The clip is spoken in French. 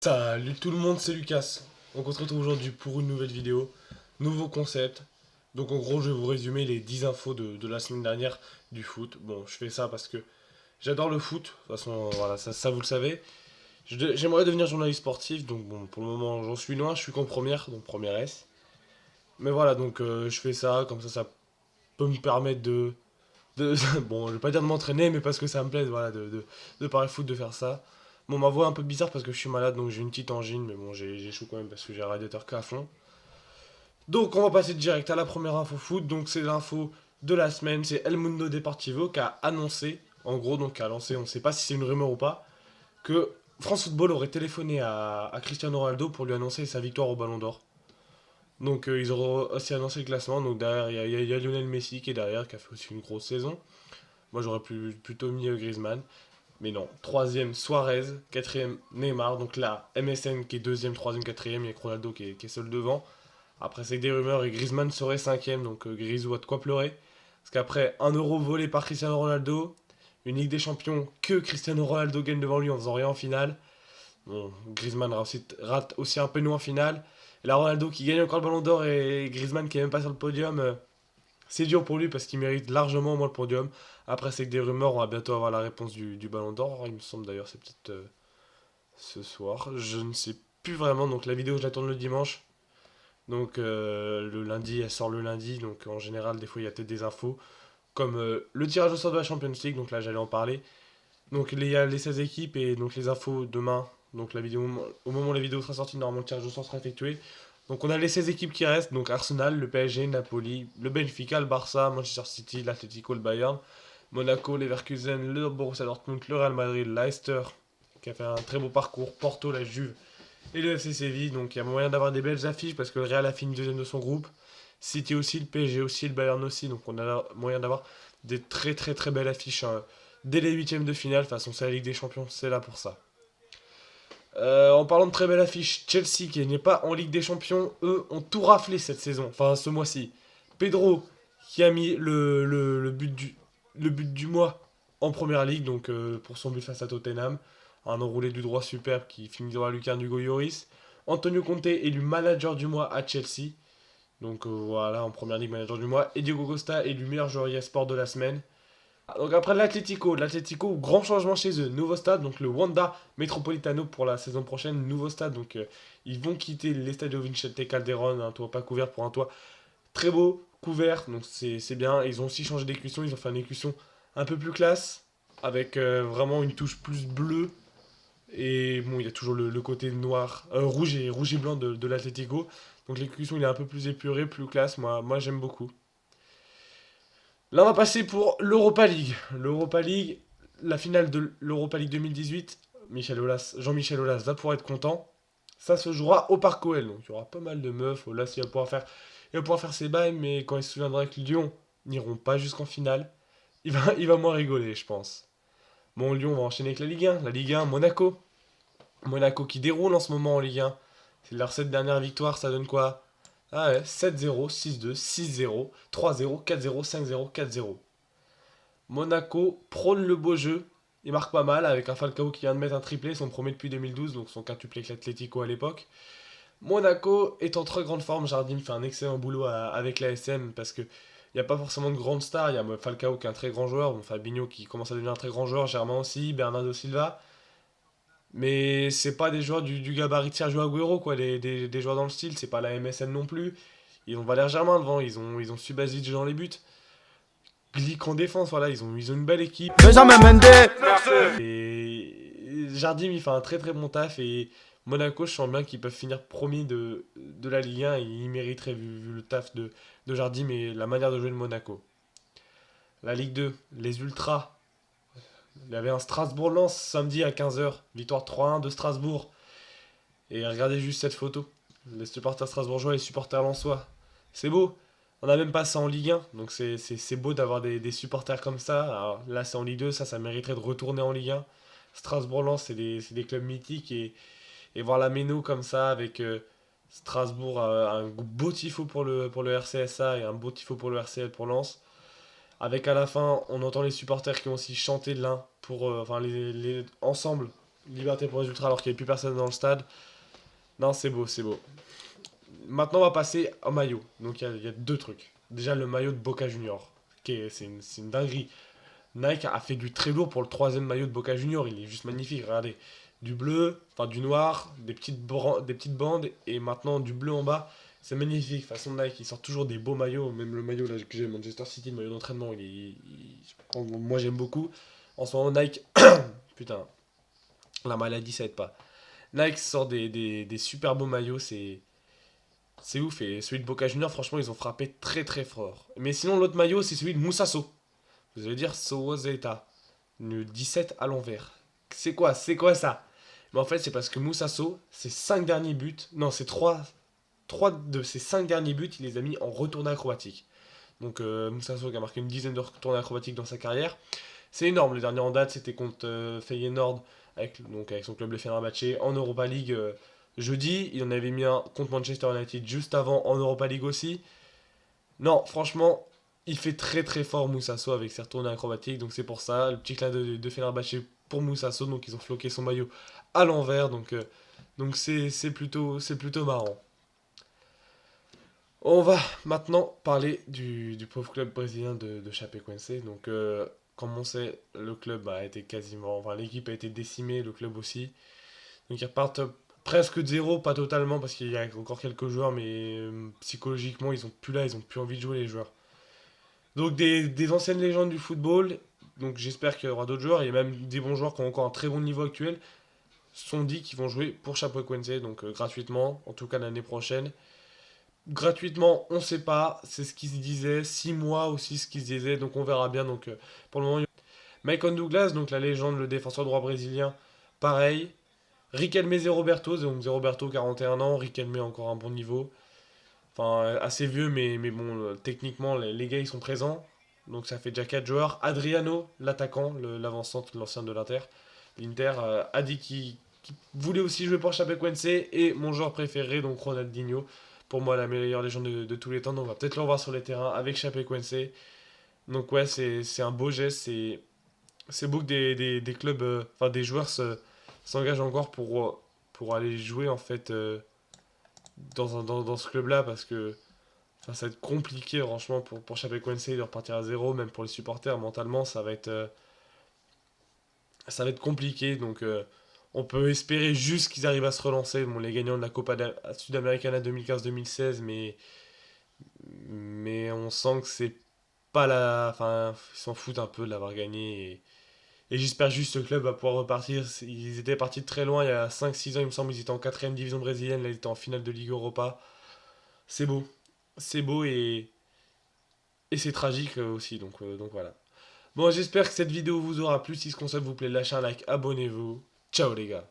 Salut tout le monde, c'est Lucas. On se retrouve aujourd'hui pour une nouvelle vidéo, nouveau concept. Donc en gros, je vais vous résumer les 10 infos de la semaine dernière du foot. Bon, je fais ça parce que j'adore le foot. De toute façon, voilà, ça vous le savez. J'aimerais devenir journaliste sportif, donc bon, pour le moment, j'en suis loin. Je suis qu'en première, donc première S. Mais voilà, donc je fais ça, comme ça peut me permettre bon, je vais pas dire de m'entraîner, mais parce que ça me plaît, voilà, de parler foot, de faire ça. Bon, ma voix est un peu bizarre parce que je suis malade, donc j'ai une petite angine, mais bon, j'ai chaud quand même parce que j'ai un radiateur qu'à fond. Donc, on va passer direct à la première info foot. Donc, c'est l'info de la semaine. C'est El Mundo Deportivo qui a annoncé, en gros, donc, qui a lancé, on ne sait pas si c'est une rumeur ou pas, que France Football aurait téléphoné à Cristiano Ronaldo pour lui annoncer sa victoire au Ballon d'Or. Donc, ils auront aussi annoncé le classement. Donc, derrière, il y a Lionel Messi qui est derrière, qui a fait aussi une grosse saison. Moi, j'aurais plutôt mis Griezmann. Mais non. Troisième, Suarez. Quatrième, Neymar. Donc là, MSN qui est deuxième, troisième, quatrième. Il y a Ronaldo qui est seul devant. Après, c'est que des rumeurs et Griezmann serait cinquième. Donc Grisou a de quoi pleurer. Parce qu'après, un euro volé par Cristiano Ronaldo. Une Ligue des Champions que Cristiano Ronaldo gagne devant lui en faisant rien en finale. Bon, Griezmann rate aussi un peu nous en finale. Et là, Ronaldo qui gagne encore le ballon d'or et Griezmann qui est même pas sur le podium. C'est dur pour lui parce qu'il mérite largement au moins le podium. Après, c'est que des rumeurs, on va bientôt avoir la réponse du Ballon d'Or. Il me semble d'ailleurs, c'est peut-être ce soir. Je ne sais plus vraiment. Donc, la vidéo, je la tourne le dimanche. Donc, le lundi, elle sort le lundi. Donc, en général, des fois, il y a peut-être des infos. Comme le tirage au sort de la Champions League. Donc, là, j'allais en parler. Donc, il y a les 16 équipes et donc les infos demain. Donc, la vidéo, au moment où la vidéo sera sortie, normalement, le tirage au sort sera effectué. Donc on a les 16 équipes qui restent, donc Arsenal, le PSG, Napoli, le Benfica, le Barça, Manchester City, l'Atlético, le Bayern, Monaco, Leverkusen, le Borussia Dortmund, le Real Madrid, Leicester, qui a fait un très beau parcours, Porto, la Juve et le FC Séville. Donc il y a moyen d'avoir des belles affiches parce que le Real a fini deuxième de son groupe, City aussi, le PSG aussi, le Bayern aussi. Donc on a moyen d'avoir des très très très belles affiches dès les huitièmes de finale. De toute façon, c'est la Ligue des Champions, c'est là pour ça. En parlant de très belle affiche, Chelsea qui n'est pas en Ligue des Champions, eux ont tout raflé cette saison, enfin ce mois-ci. Pedro qui a mis le but du mois en première ligue, donc pour son but face à Tottenham. Un enroulé du droit superbe qui finit dans la lucarne d'Hugo Lloris. Antonio Conte élu manager du mois à Chelsea. Donc voilà, en première ligue, manager du mois. Et Diego Costa élu meilleur joueur eSport de la semaine. Donc après l'Atlético, grand changement chez eux, nouveau stade, donc le Wanda Metropolitano pour la saison prochaine, nouveau stade, donc ils vont quitter l'Estadio Vicente Calderón, un toit pas couvert pour un toit très beau, couvert, donc c'est bien. Ils ont aussi changé d'écusson, ils ont fait une écusson un peu plus classe, avec vraiment une touche plus bleue, et bon, il y a toujours le côté noir, rouge et blanc de l'Atlético, donc l'écusson il est un peu plus épuré, plus classe, moi j'aime beaucoup. Là, on va passer pour l'Europa League. L'Europa League, la finale de l'Europa League 2018, Jean-Michel Aulas va pouvoir être content. Ça se jouera au Parc OL. Donc il y aura pas mal de meufs. Aulas, il va pouvoir faire ses bails, mais quand il se souviendra que Lyon n'iront pas jusqu'en finale, il va moins rigoler, je pense. Bon, Lyon va enchaîner avec la Ligue 1. La Ligue 1, Monaco. Monaco qui déroule en ce moment en Ligue 1. C'est leurs 7 dernières victoires, ça donne quoi? Ah ouais, 7-0, 6-2, 6-0, 3-0, 4-0, 5-0, 4-0. Monaco prône le beau jeu. Il marque pas mal avec un Falcao qui vient de mettre un triplé, son premier depuis 2012, donc son quintuplé avec l'Atlético à l'époque. Monaco est en très grande forme. Jardim fait un excellent boulot avec la SM parce que il n'y a pas forcément de grandes stars. Il y a Falcao qui est un très grand joueur, bon, Fabinho qui commence à devenir un très grand joueur, Germain aussi, Bernardo Silva. Mais c'est pas des joueurs du gabarit de Sergio Agüero, quoi, des joueurs dans le style. C'est pas la MSN non plus. Ils ont Valère Germain devant, ils ont Subasic dans les buts. Glick en défense, voilà, ils ont une belle équipe. Benjamin Mendy. Et Jardim, il fait un très très bon taf. Et Monaco, je sens bien qu'ils peuvent finir premier de la Ligue 1. Et ils mériteraient, vu le taf de Jardim et la manière de jouer de Monaco. La Ligue 2, les Ultras. Il y avait un Strasbourg-Lens samedi à 15h. Victoire 3-1 de Strasbourg. Et regardez juste cette photo. Les supporters strasbourgeois et les supporters lensois. C'est beau. On n'a même pas ça en Ligue 1. Donc c'est beau d'avoir des supporters comme ça. Alors là, c'est en Ligue 2. Ça mériterait de retourner en Ligue 1. Strasbourg-Lens, c'est des clubs mythiques. Et voir la Méno comme ça avec Strasbourg, un beau tifo pour le RCSA et un beau tifo pour le RCL pour Lens. Avec à la fin, on entend les supporters qui ont aussi chanté l'un pour, enfin, ensemble Liberté pour les ultras alors qu'il n'y avait plus personne dans le stade. Non, c'est beau, c'est beau. Maintenant, on va passer au maillot. Donc, il y a deux trucs. Déjà, le maillot de Boca Junior. C'est une dinguerie. Nike a fait du très lourd pour le troisième maillot de Boca Junior. Il est juste magnifique. Regardez. Du bleu, enfin du noir, des petites bandes et maintenant du bleu en bas. C'est magnifique. De toute façon, Nike, ils sortent toujours des beaux maillots. Même le maillot là, que j'ai, Manchester City, le maillot d'entraînement, moi j'aime beaucoup. En ce moment, Nike. Putain, la maladie, ça aide pas. Nike sort des super beaux maillots. C'est ouf. Et celui de Boca Junior, franchement, ils ont frappé très très fort. Mais sinon, l'autre maillot, c'est celui de Moussasso. Vous allez dire Soazeta. Le 17 à l'envers. C'est quoi ça? Mais en fait, c'est parce que Moussasso, ses 5 derniers buts, non, c'est 3 de ses 5 derniers buts, il les a mis en retournée acrobatique. Donc Moussasso qui a marqué une dizaine de retournées acrobatiques dans sa carrière. C'est énorme. Le dernier en date, c'était contre Feyenoord, avec son club le Fenerbahçe, en Europa League jeudi. Il en avait mis un contre Manchester United juste avant, en Europa League aussi. Non, franchement, il fait très très fort Moussasso avec ses retournées acrobatiques. Donc c'est pour ça, le petit clin de Fenerbahçe pour Moussasso. Donc ils ont floqué son maillot à l'envers. Donc c'est plutôt marrant. On va maintenant parler du pauvre club brésilien de Chapecoense. Donc comme on sait, le club a été quasiment... Enfin l'équipe a été décimée, le club aussi. Donc ils repartent presque de zéro, pas totalement parce qu'il y a encore quelques joueurs, mais psychologiquement ils ont plus là, ils ont plus envie de jouer les joueurs. Donc des anciennes légendes du football, donc j'espère qu'il y aura d'autres joueurs, il y a même des bons joueurs qui ont encore un très bon niveau actuel, sont dit qu'ils vont jouer pour Chapecoense, donc gratuitement, en tout cas l'année prochaine. Gratuitement, on sait pas, c'est ce qui se disait, 6 mois aussi ce qui se disait, donc on verra bien. Donc pour le moment, Maicon Douglas, donc la légende, le défenseur droit brésilien, pareil. Riquelme Zé Roberto, donc Zé Roberto 41 ans, Riquelme encore un bon niveau. Enfin, assez vieux, mais bon, techniquement, les gars, ils sont présents. Donc ça fait déjà 4 joueurs. Adriano, l'attaquant, l'avancante, l'ancien de l'Inter. L'Inter a dit qu'il voulait aussi jouer pour Chapecoense. Et mon joueur préféré, donc Ronaldinho. Pour moi, la meilleure légende de tous les temps. Donc on va peut-être le revoir sur les terrains avec Chapecoense. Donc ouais, c'est un beau geste. C'est beau que des clubs, enfin des joueurs s'engagent encore pour aller jouer en fait dans ce club-là parce que enfin, ça va être compliqué franchement pour Chapecoense de repartir à zéro, même pour les supporters mentalement ça va être compliqué donc on peut espérer juste qu'ils arrivent à se relancer. Bon, les gagnants de la Copa Sudamericana 2015-2016 mais on sent que c'est pas la enfin ils s'en foutent un peu de l'avoir gagné et j'espère juste que ce club va pouvoir repartir. Ils étaient partis de très loin il y a 5 6 ans, il me semble. Ils étaient en quatrième division brésilienne. Là, ils étaient en finale de Ligue Europa. C'est beau. C'est beau et c'est tragique aussi. Donc voilà. Bon, j'espère que cette vidéo vous aura plu. Si ce concept vous plaît, lâchez un like, abonnez-vous. Ciao les gars.